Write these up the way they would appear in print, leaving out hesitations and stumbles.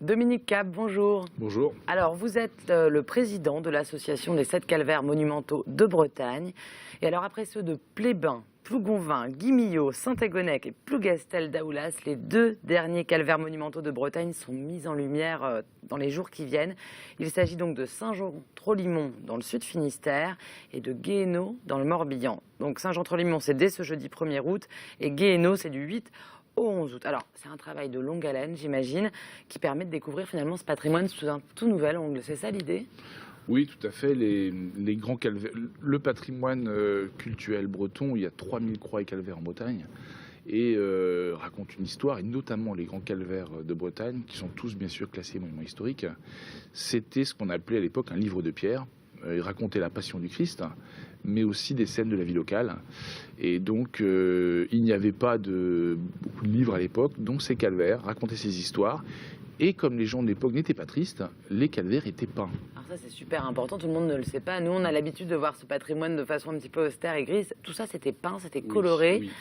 Dominique Cap, bonjour. Bonjour. Alors, vous êtes le président de l'association des 7 calvaires monumentaux de Bretagne. Et alors, après ceux de Plébin, Plougonvin, Guimillot, Saint-Égonec et Plougastel d'Aoulas, les 2 derniers calvaires monumentaux de Bretagne sont mis en lumière dans les jours qui viennent. Il s'agit donc de Saint-Jean-Trolimont dans le sud Finistère et de Guéhenno dans le Morbihan. Donc Saint-Jean-Trolimont, c'est dès ce jeudi 1er août et Guéhenno, c'est du 8 au 11 août. Alors, c'est un travail de longue haleine, j'imagine, qui permet de découvrir finalement ce patrimoine sous un tout nouvel angle. C'est ça l'idée ? Oui, tout à fait. Les grands calvaires, le patrimoine cultuel breton, il y a 3000 croix et calvaires en Bretagne, et raconte une histoire, et notamment les grands calvaires de Bretagne, qui sont tous bien sûr classés monuments historiques. C'était ce qu'on appelait à l'époque un livre de pierre. Il racontait la passion du Christ, mais aussi des scènes de la vie locale. Et donc, il n'y avait pas beaucoup de livres à l'époque, donc ces calvaires racontaient ces histoires. Et comme les gens de l'époque n'étaient pas tristes, les calvaires étaient peints. Alors ça, c'est super important, tout le monde ne le sait pas. Nous, on a l'habitude de voir ce patrimoine de façon un petit peu austère et grise. Tout ça, c'était peint, c'était coloré. Oui.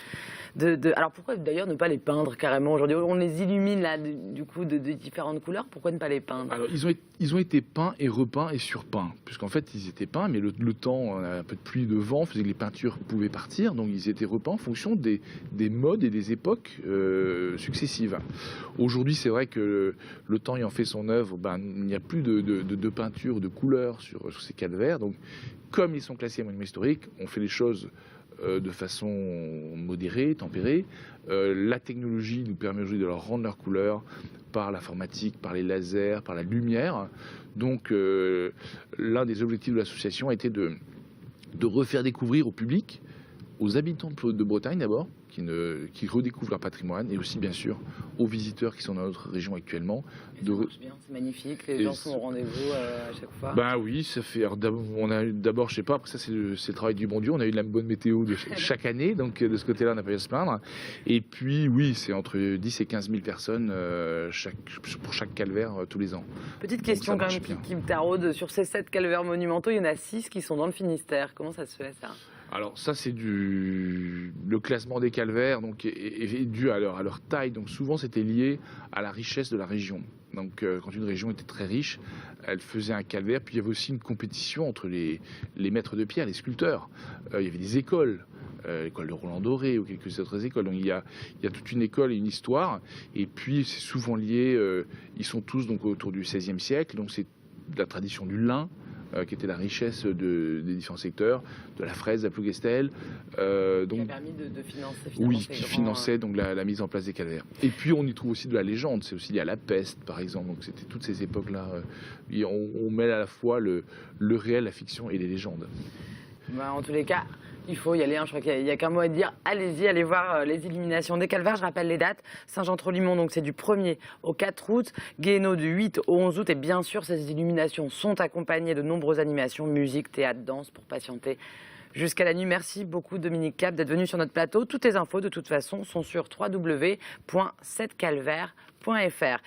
Alors pourquoi d'ailleurs ne pas les peindre carrément aujourd'hui? On les illumine là, du coup, de différentes couleurs. Pourquoi ne pas les peindre? Alors, ils ont été peints et repeints et surpeints. Puisqu'en fait, ils étaient peints, mais le temps, un peu de pluie, de vent, faisait que les peintures pouvaient partir. Donc, ils étaient repeints en fonction des modes et des époques successives. Aujourd'hui, c'est vrai que le temps ayant fait son œuvre, il n'y a plus de peinture, de couleurs sur ces calvaires. Donc, comme ils sont classés monuments historiques, on fait les choses de façon modérée, tempérée. La technologie nous permet aujourd'hui de leur rendre leur couleur par l'informatique, par les lasers, par la lumière. Donc l'un des objectifs de l'association a été de refaire découvrir au public, aux habitants de Bretagne d'abord, qui redécouvrent leur patrimoine, et aussi bien sûr aux visiteurs qui sont dans notre région actuellement. Ça marche bien, c'est magnifique, les gens sont au rendez-vous à chaque fois. Ben oui, ça fait. On a d'abord, je sais pas, après ça c'est le travail du bon Dieu. On a eu de la bonne météo chaque année, donc de ce côté-là on n'a pas eu à se plaindre. Et puis oui, c'est entre 10 et 15 000 personnes pour chaque calvaire tous les ans. Petite question quand même qui me taraude, sur ces 7 calvaires monumentaux, il y en a 6 qui sont dans le Finistère. Comment ça se fait ça? Alors ça c'est le classement des calvaires donc est dû à leur taille, donc souvent c'était lié à la richesse de la région. Donc quand une région était très riche, elle faisait un calvaire. Puis il y avait aussi une compétition entre les maîtres de pierre, les sculpteurs. Il y avait des écoles, l'école de Roland Doré ou quelques autres écoles. Donc il y a toute une école et une histoire. Et puis c'est souvent lié, ils sont tous donc autour du XVIe siècle, donc c'est la tradition du lin, qui était la richesse des différents secteurs, de la fraise à Plougastel. Qui a permis de financer finalement. Oui, qui finançait donc la mise en place des calvaires. Et puis on y trouve aussi de la légende, c'est aussi lié à la peste par exemple, donc c'était toutes ces époques-là. On mêle à la fois le réel, la fiction et les légendes. En tous les cas, il faut y aller, je crois qu'il n'y a qu'un mot à dire. Allez-y, allez voir les illuminations des calvaires. Je rappelle les dates. Saint-Jean-Trolimont, donc c'est du 1er au 4 août. Guéhenno du 8 au 11 août. Et bien sûr, ces illuminations sont accompagnées de nombreuses animations, musique, théâtre, danse, pour patienter jusqu'à la nuit. Merci beaucoup Dominique Cap d'être venu sur notre plateau. Toutes les infos, de toute façon, sont sur www.7calvaires.fr.